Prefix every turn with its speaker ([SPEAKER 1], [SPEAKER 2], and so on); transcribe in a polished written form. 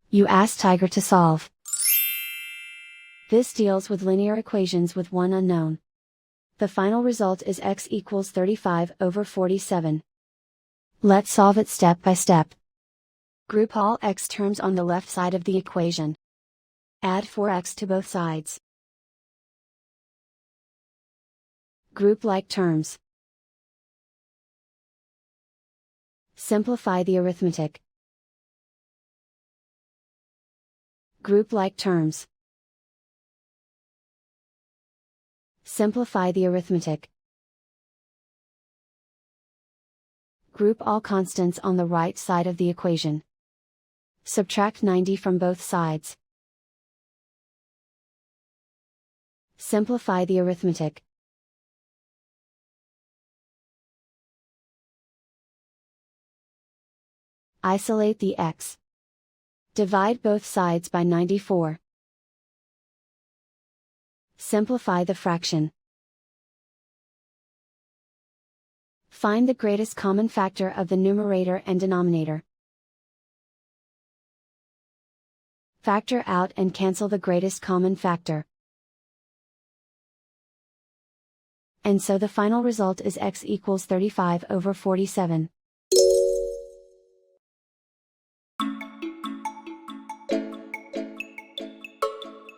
[SPEAKER 1] You ask Tiger to solve. This deals with linear equations with one unknown. The final result is x equals 35/47. Let's solve it step by step. Group all x terms on the left side of the equation. Add 4x to both sides. Group like terms. Simplify the arithmetic. Group like terms. Simplify the arithmetic. Group all constants on the right side of the equation. Subtract 90 from both sides. Simplify the arithmetic. Isolate the x. Divide both sides by 94. Simplify the fraction. Find the greatest common factor of the numerator and denominator. Factor out and cancel the greatest common factor. And so the final result is x equals 35/47.